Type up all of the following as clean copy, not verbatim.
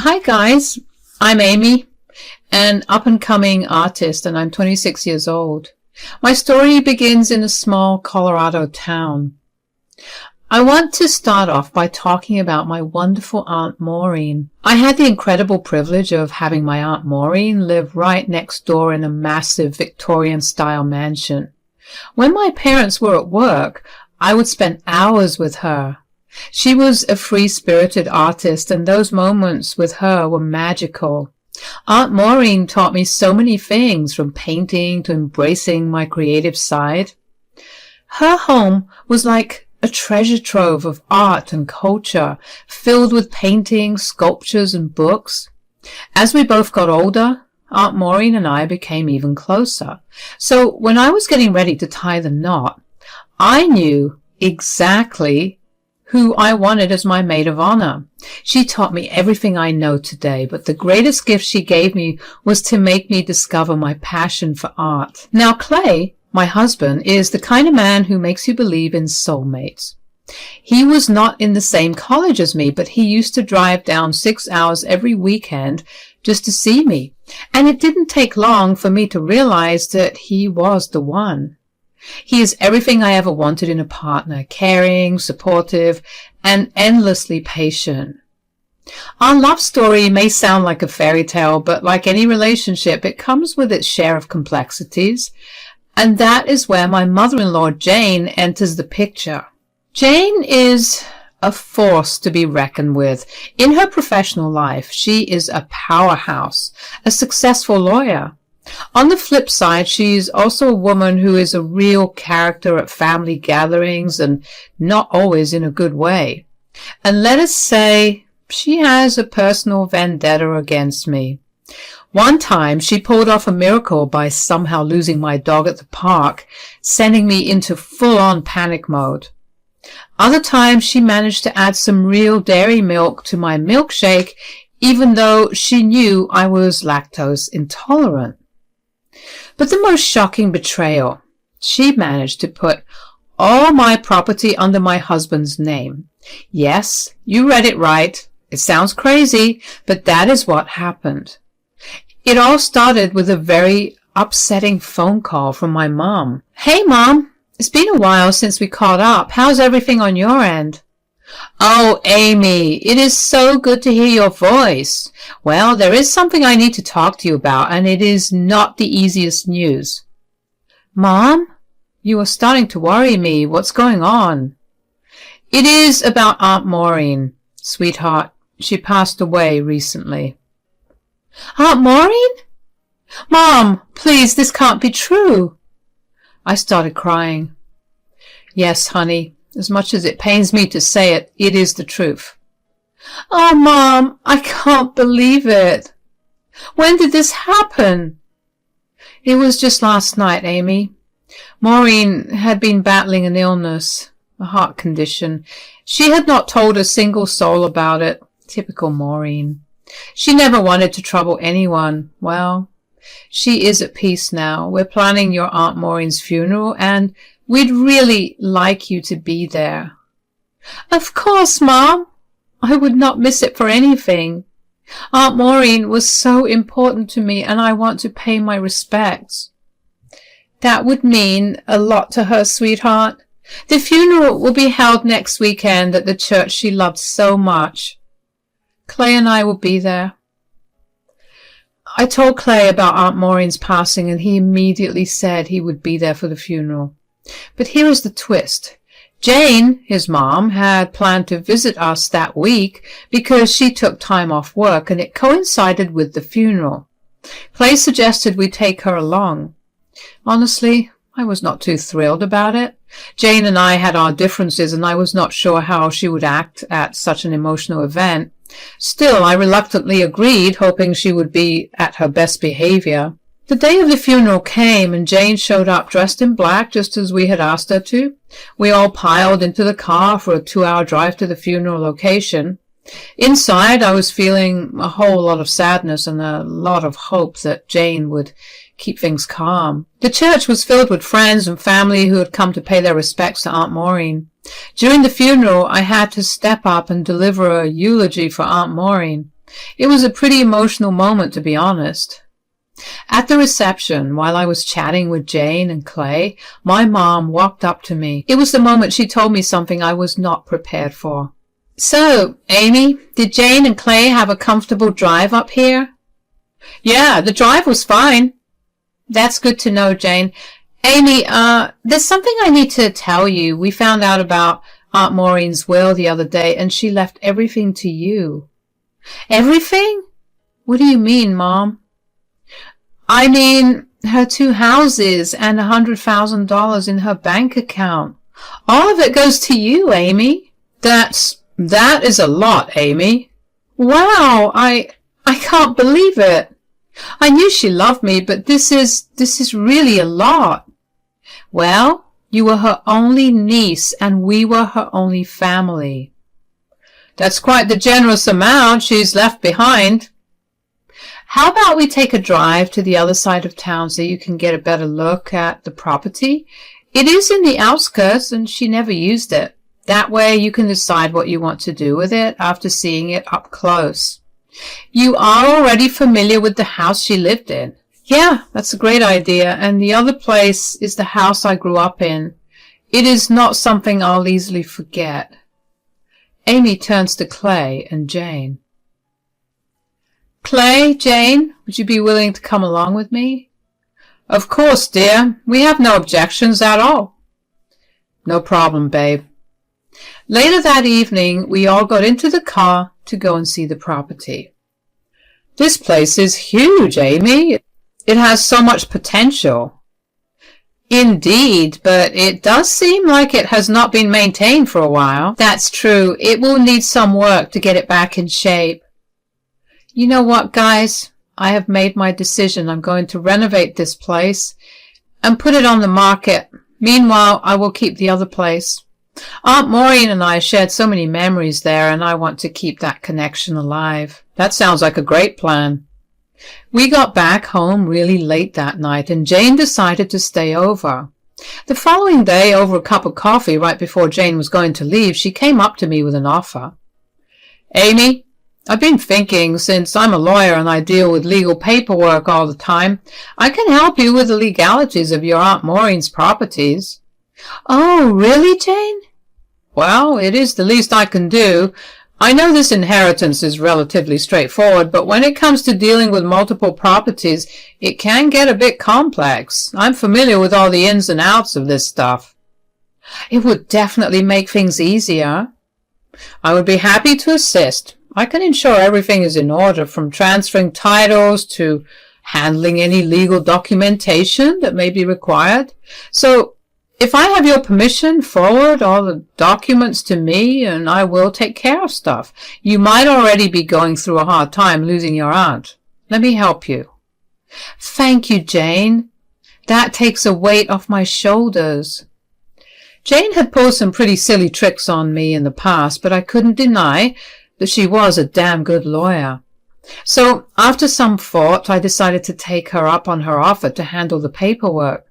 Hi guys, I'm Amy, an up-and-coming artist, and I'm 26 years old. My story begins in a small Colorado town. I want to start off by talking about my wonderful Aunt Maureen. I had the incredible privilege of having my Aunt Maureen live right next door in a massive Victorian-style mansion. When my parents were at work, I would spend hours with her. She was a free-spirited artist, and those moments with her were magical. Aunt Maureen taught me so many things, from painting to embracing my creative side. Her home was like a treasure trove of art and culture, filled with paintings, sculptures, and books. As we both got older, Aunt Maureen and I became even closer. So when I was getting ready to tie the knot, I knew exactly who I wanted as my maid of honor. She taught me everything I know today, but the greatest gift she gave me was to make me discover my passion for art. Now, Clay, my husband, is the kind of man who makes you believe in soulmates. He was not in the same college as me, but he used to drive down 6 hours every weekend just to see me. And it didn't take long for me to realize that he was the one. He is everything I ever wanted in a partner: caring, supportive, and endlessly patient. Our love story may sound like a fairy tale, but like any relationship, it comes with its share of complexities, and that is where my mother-in-law Jane enters the picture. Jane is a force to be reckoned with. In her professional life, she is a powerhouse, a successful lawyer. On the flip side, she's also a woman who is a real character at family gatherings, and not always in a good way. And let us say she has a personal vendetta against me. One time she pulled off a miracle by somehow losing my dog at the park, sending me into full-on panic mode. Other times she managed to add some real dairy milk to my milkshake, even though she knew I was lactose intolerant. But the most shocking betrayal, she managed to put all my property under my husband's name. Yes, you read it right. It sounds crazy, but that is what happened. It all started with a very upsetting phone call from my mom. "Hey, Mom, it's been a while since we caught up. How's everything on your end?" "Oh, Amy, it is so good to hear your voice. Well, there is something I need to talk to you about, and it is not the easiest news." "Mom, you are starting to worry me. What's going on?" "It is about Aunt Maureen, sweetheart. She passed away recently." "Aunt Maureen? Mom, please, this can't be true." I started crying. "Yes, honey. As much as it pains me to say it, it is the truth." "Oh, Mom, I can't believe it. When did this happen?" "It was just last night, Amy. Maureen had been battling an illness, a heart condition. She had not told a single soul about it. Typical Maureen. She never wanted to trouble anyone. Well, she is at peace now. We're planning your Aunt Maureen's funeral, and we'd really like you to be there." "Of course, Mom. I would not miss it for anything. Aunt Maureen was so important to me, and I want to pay my respects." "That would mean a lot to her, sweetheart. The funeral will be held next weekend at the church she loved so much. Clay and I will be there." I told Clay about Aunt Maureen's passing, and he immediately said he would be there for the funeral. But here is the twist. Jane, his mom, had planned to visit us that week because she took time off work, and it coincided with the funeral. Clay suggested we take her along. Honestly, I was not too thrilled about it. Jane and I had our differences, and I was not sure how she would act at such an emotional event. Still, I reluctantly agreed, hoping she would be at her best behavior. The day of the funeral came, and Jane showed up dressed in black, just as we had asked her to. We all piled into the car for a 2-hour drive to the funeral location. Inside, I was feeling a whole lot of sadness and a lot of hope that Jane would keep things calm. The church was filled with friends and family who had come to pay their respects to Aunt Maureen. During the funeral, I had to step up and deliver a eulogy for Aunt Maureen. It was a pretty emotional moment, to be honest. At the reception, while I was chatting with Jane and Clay, my mom walked up to me. It was the moment she told me something I was not prepared for. "So, Amy, did Jane and Clay have a comfortable drive up here?" "Yeah, the drive was fine." "That's good to know, Jane. Amy, there's something I need to tell you. We found out about Aunt Maureen's will the other day, and she left everything to you." "Everything? What do you mean, Mom?" "I mean, her 2 houses and $100,000 in her bank account. All of it goes to you, Amy." That is a lot, Amy." "Wow, I can't believe it. I knew she loved me, but this is really a lot." "Well, you were her only niece, and we were her only family." "That's quite the generous amount she's left behind." "How about we take a drive to the other side of town so you can get a better look at the property? It is in the outskirts, and she never used it. That way you can decide what you want to do with it after seeing it up close. You are already familiar with the house she lived in." "Yeah, that's a great idea, and the other place is the house I grew up in. It is not something I'll easily forget." Amy turns to Clay and Jane. "Clay, Jane, would you be willing to come along with me?" "Of course, dear. We have no objections at all." "No problem, babe." Later that evening, we all got into the car to go and see the property. "This place is huge, Amy. It has so much potential." "Indeed, but it does seem like it has not been maintained for a while." "That's true. It will need some work to get it back in shape." "You know what, guys? I have made my decision. I'm going to renovate this place and put it on the market. Meanwhile, I will keep the other place. Aunt Maureen and I shared so many memories there, and I want to keep that connection alive." "That sounds like a great plan." We got back home really late that night, and Jane decided to stay over. The following day, over a cup of coffee right before Jane was going to leave, she came up to me with an offer. "Amy, I've been thinking, since I'm a lawyer and I deal with legal paperwork all the time, I can help you with the legalities of your Aunt Maureen's properties." "Oh, really, Jane?" "Well, it is the least I can do. I know this inheritance is relatively straightforward, but when it comes to dealing with multiple properties, it can get a bit complex. I'm familiar with all the ins and outs of this stuff." "It would definitely make things easier." "I would be happy to assist. I can ensure everything is in order, from transferring titles to handling any legal documentation that may be required. So, if I have your permission, forward all the documents to me, and I will take care of stuff. You might already be going through a hard time losing your aunt. Let me help you." "Thank you, Jane. That takes a weight off my shoulders." Jane had pulled some pretty silly tricks on me in the past, but I couldn't deny that she was a damn good lawyer. So, after some thought, I decided to take her up on her offer to handle the paperwork.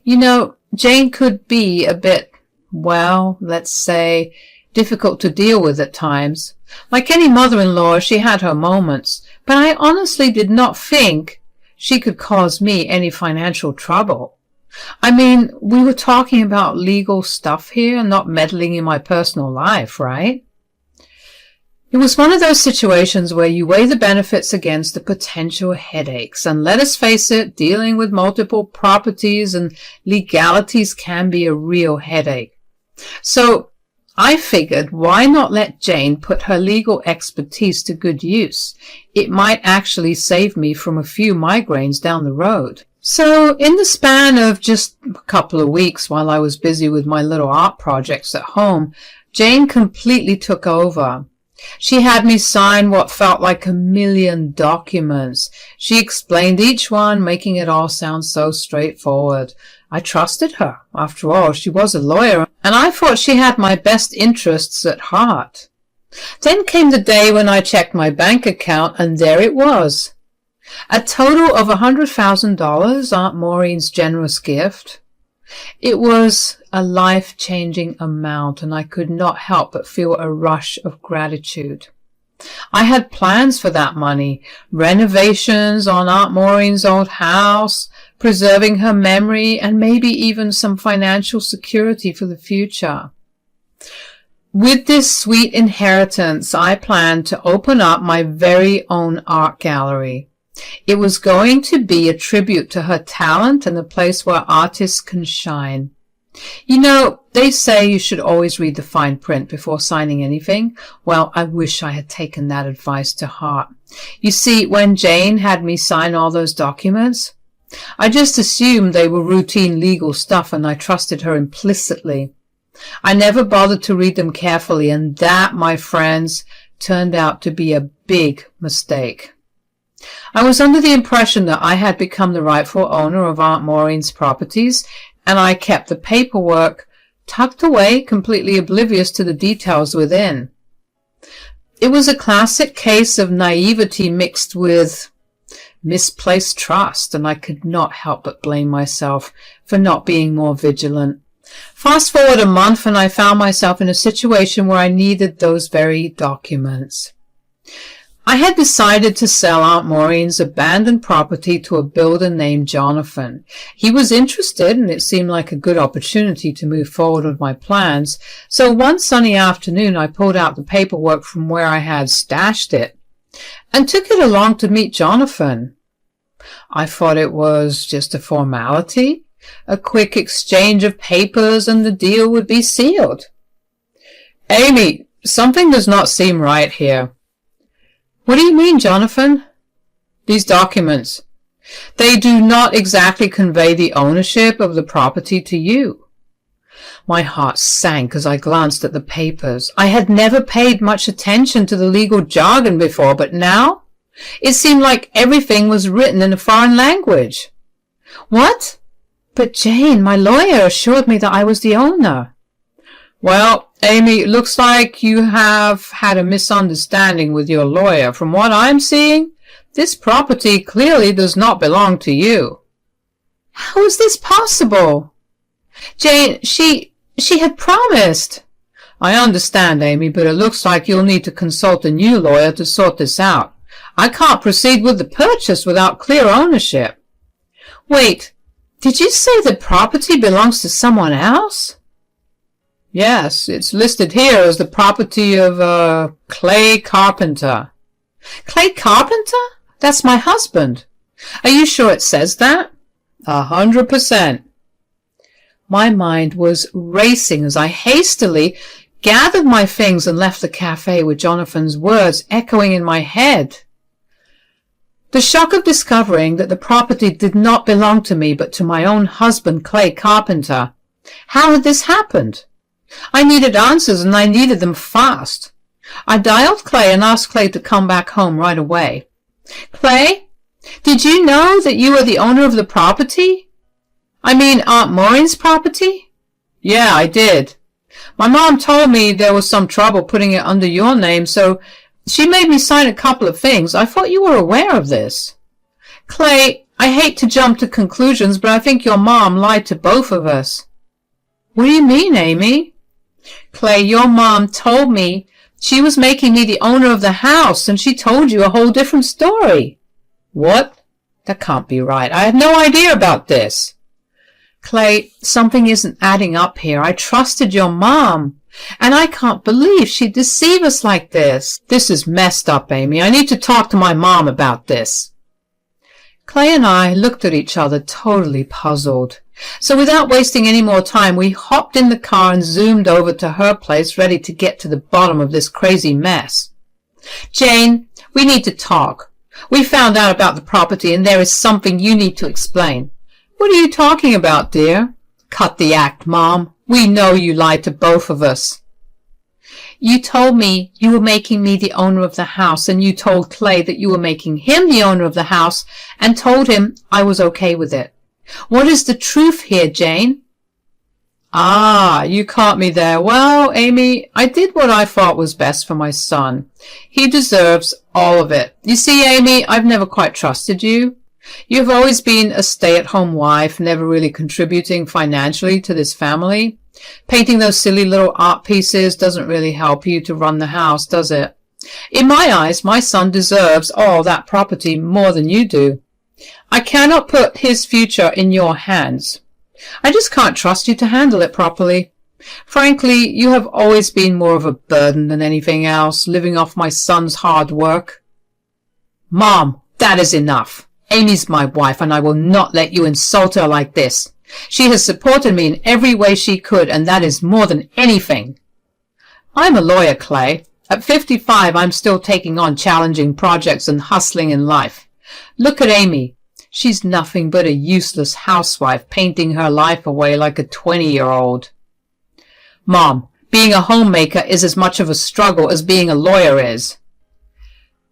You know, Jane could be a bit, well, let's say, difficult to deal with at times. Like any mother-in-law, she had her moments, but I honestly did not think she could cause me any financial trouble. I mean, we were talking about legal stuff here, not meddling in my personal life, right? It was one of those situations where you weigh the benefits against the potential headaches, and let us face it, dealing with multiple properties and legalities can be a real headache. So I figured, why not let Jane put her legal expertise to good use? It might actually save me from a few migraines down the road. So in the span of just a couple of weeks, while I was busy with my little art projects at home, Jane completely took over. She had me sign what felt like 1,000,000 documents. She explained each one, making it all sound so straightforward. I trusted her. After all, she was a lawyer, and I thought she had my best interests at heart. Then came the day when I checked my bank account, and there it was. A total of $100,000, Aunt Maureen's generous gift. It was a life-changing amount, and I could not help but feel a rush of gratitude. I had plans for that money, renovations on Aunt Maureen's old house, preserving her memory, and maybe even some financial security for the future. With this sweet inheritance, I planned to open up my very own art gallery. It was going to be a tribute to her talent and a place where artists can shine. You know, they say you should always read the fine print before signing anything. Well, I wish I had taken that advice to heart. You see, when Jane had me sign all those documents, I just assumed they were routine legal stuff and I trusted her implicitly. I never bothered to read them carefully, and that, my friends, turned out to be a big mistake. I was under the impression that I had become the rightful owner of Aunt Maureen's properties, and I kept the paperwork tucked away, completely oblivious to the details within. It was a classic case of naivety mixed with misplaced trust, and I could not help but blame myself for not being more vigilant. Fast forward a month, and I found myself in a situation where I needed those very documents. I had decided to sell Aunt Maureen's abandoned property to a builder named Jonathan. He was interested, and it seemed like a good opportunity to move forward with my plans. So one sunny afternoon, I pulled out the paperwork from where I had stashed it and took it along to meet Jonathan. I thought it was just a formality, a quick exchange of papers, and the deal would be sealed. Amy, something does not seem right here. What do you mean, Jonathan? These documents. They do not exactly convey the ownership of the property to you. My heart sank as I glanced at the papers. I had never paid much attention to the legal jargon before, but now it seemed like everything was written in a foreign language. What? But Jane, my lawyer assured me that I was the owner. Well, Amy, it looks like you have had a misunderstanding with your lawyer. From what I'm seeing, this property clearly does not belong to you. How is this possible? Jane, she had promised. I understand, Amy, but it looks like you'll need to consult a new lawyer to sort this out. I can't proceed with the purchase without clear ownership. Wait, did you say the property belongs to someone else? Yes, it's listed here as the property of Clay Carpenter. Clay Carpenter? That's my husband. Are you sure it says that? 100%. My mind was racing as I hastily gathered my things and left the cafe with Jonathan's words echoing in my head. The shock of discovering that the property did not belong to me but to my own husband, Clay Carpenter. How had this happened? I needed answers, and I needed them fast. I dialed Clay and asked Clay to come back home right away. Clay, did you know that you are the owner of the property? I mean, Aunt Maureen's property? Yeah, I did. My mom told me there was some trouble putting it under your name, so she made me sign a couple of things. I thought you were aware of this. Clay, I hate to jump to conclusions, but I think your mom lied to both of us. What do you mean, Amy? Clay, your mom told me she was making me the owner of the house, and she told you a whole different story. What? That can't be right. I had no idea about this. Clay, something isn't adding up here. I trusted your mom, and I can't believe she'd deceive us like this. This is messed up, Amy. I need to talk to my mom about this. Clay and I looked at each other, totally puzzled. So without wasting any more time, we hopped in the car and zoomed over to her place, ready to get to the bottom of this crazy mess. Jane, we need to talk. We found out about the property, and there is something you need to explain. What are you talking about, dear? Cut the act, Mom. We know you lied to both of us. You told me you were making me the owner of the house, and you told Clay that you were making him the owner of the house, and told him I was okay with it. What is the truth here, Jane? Ah, you caught me there. Well, Amy, I did what I thought was best for my son. He deserves all of it. You see, Amy, I've never quite trusted you. You've always been a stay-at-home wife, never really contributing financially to this family. Painting those silly little art pieces doesn't really help you to run the house, does it? In my eyes, my son deserves all that property more than you do. I cannot put his future in your hands. I just can't trust you to handle it properly. Frankly, you have always been more of a burden than anything else, living off my son's hard work. Mom, that is enough. Amy's my wife, and I will not let you insult her like this. She has supported me in every way she could, and that is more than anything. I'm a lawyer, Clay. At 55, I'm still taking on challenging projects and hustling in life. Look at Amy. She's nothing but a useless housewife, painting her life away like a 20-year-old. Mom, being a homemaker is as much of a struggle as being a lawyer is.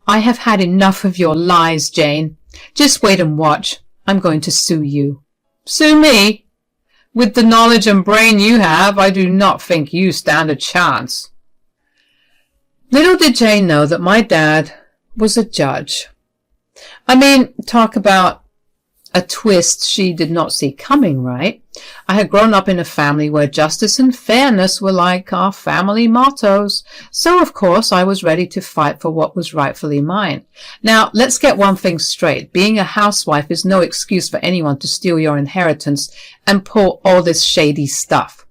I have had enough of your lies, Jane. Just wait and watch. I'm going to sue you. Sue me? With the knowledge and brain you have, I do not think you stand a chance. Little did Jane know that my dad was a judge. I mean, talk about a twist she did not see coming, right? I had grown up in a family where justice and fairness were like our family mottos, so of course I was ready to fight for what was rightfully mine. Now, let's get one thing straight. Being a housewife is no excuse for anyone to steal your inheritance and pull all this shady stuff.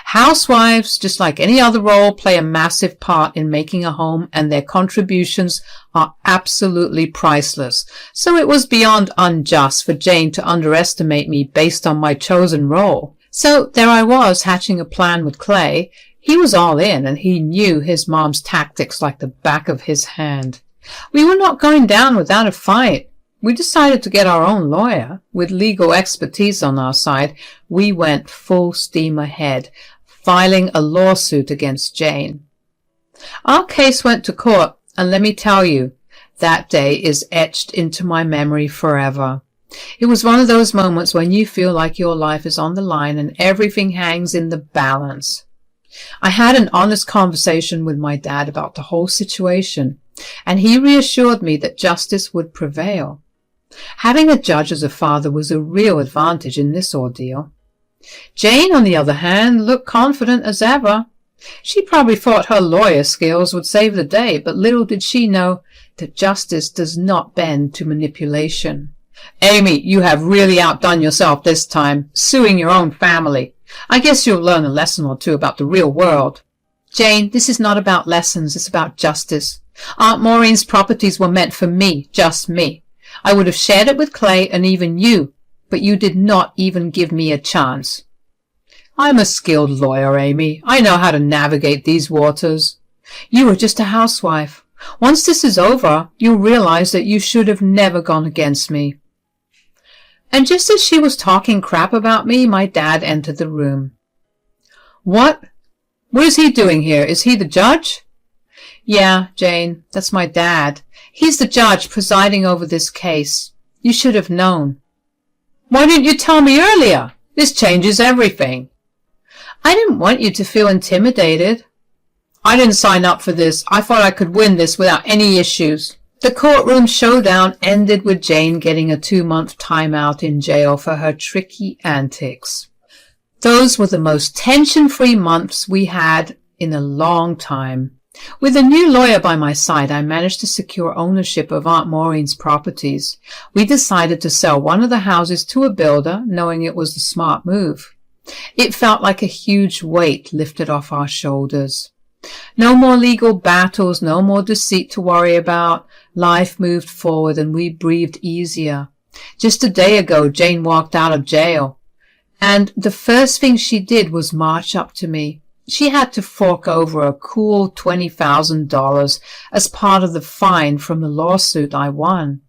Housewives, just like any other role, play a massive part in making a home, and their contributions are absolutely priceless. So it was beyond unjust for Jane to underestimate me based on my chosen role. So there I was, hatching a plan with Clay. He was all in, and he knew his mom's tactics like the back of his hand. We were not going down without a fight. We decided to get our own lawyer. With legal expertise on our side, we went full steam ahead, filing a lawsuit against Jane. Our case went to court, and let me tell you, that day is etched into my memory forever. It was one of those moments when you feel like your life is on the line and everything hangs in the balance. I had an honest conversation with my dad about the whole situation, and he reassured me that justice would prevail. Having a judge as a father was a real advantage in this ordeal. Jane, on the other hand, looked confident as ever. She probably thought her lawyer skills would save the day, but little did she know that justice does not bend to manipulation. Amy, you have really outdone yourself this time, suing your own family. I guess you'll learn a lesson or two about the real world. Jane, this is not about lessons, it's about justice. Aunt Maureen's properties were meant for me, just me. I would have shared it with Clay and even you, but you did not even give me a chance. I'm a skilled lawyer, Amy. I know how to navigate these waters. You were just a housewife. Once this is over, you'll realize that you should have never gone against me. And just as she was talking crap about me, my dad entered the room. What? What is he doing here? Is he the judge? Yeah, Jane, that's my dad. He's the judge presiding over this case. You should have known. Why didn't you tell me earlier? This changes everything. I didn't want you to feel intimidated. I didn't sign up for this. I thought I could win this without any issues. The courtroom showdown ended with Jane getting a 2-month timeout in jail for her tricky antics. Those were the most tension-free months we had in a long time. With a new lawyer by my side, I managed to secure ownership of Aunt Maureen's properties. We decided to sell one of the houses to a builder, knowing it was the smart move. It felt like a huge weight lifted off our shoulders. No more legal battles, no more deceit to worry about. Life moved forward and we breathed easier. Just a day ago, Jane walked out of jail, and the first thing she did was march up to me. She had to fork over a cool $20,000 as part of the fine from the lawsuit I won.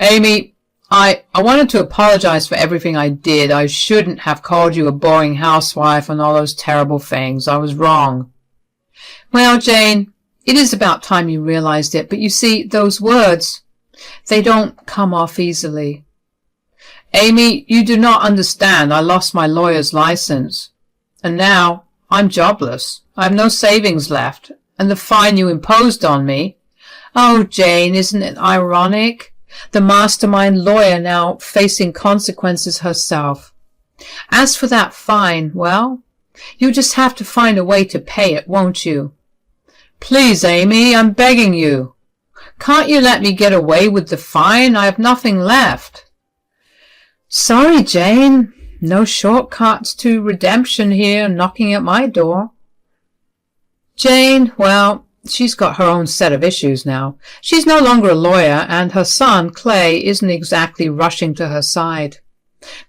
Amy, I wanted to apologize for everything I did. I shouldn't have called you a boring housewife and all those terrible things. I was wrong. Well, Jane, it is about time you realized it, but you see, those words, they don't come off easily. Amy, you do not understand. I lost my lawyer's license. And now I'm jobless. I have no savings left, and the fine you imposed on me. Oh, Jane, isn't it ironic? The mastermind lawyer now facing consequences herself. As for that fine, well, you'll just have to find a way to pay it, won't you? Please, Amy, I'm begging you. Can't you let me get away with the fine? I have nothing left. Sorry, Jane. No shortcuts to redemption here knocking at my door. Jane, well, she's got her own set of issues now. She's no longer a lawyer, and her son, Clay, isn't exactly rushing to her side.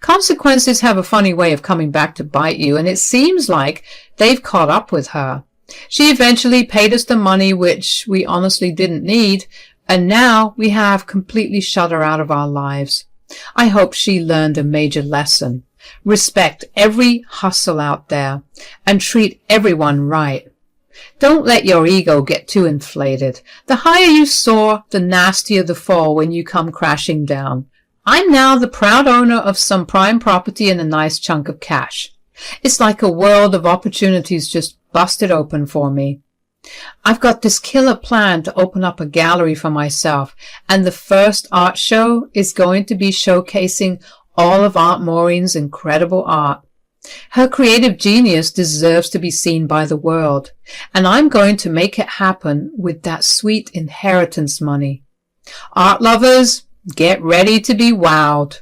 Consequences have a funny way of coming back to bite you, and it seems like they've caught up with her. She eventually paid us the money which we honestly didn't need, and now we have completely shut her out of our lives. I hope she learned a major lesson. Respect every hustle out there, and treat everyone right. Don't let your ego get too inflated. The higher you soar, the nastier the fall when you come crashing down. I'm now the proud owner of some prime property and a nice chunk of cash. It's like a world of opportunities just busted open for me. I've got this killer plan to open up a gallery for myself, and the first art show is going to be showcasing all of Aunt Maureen's incredible art. Her creative genius deserves to be seen by the world, and I'm going to make it happen with that sweet inheritance money. Art lovers, get ready to be wowed.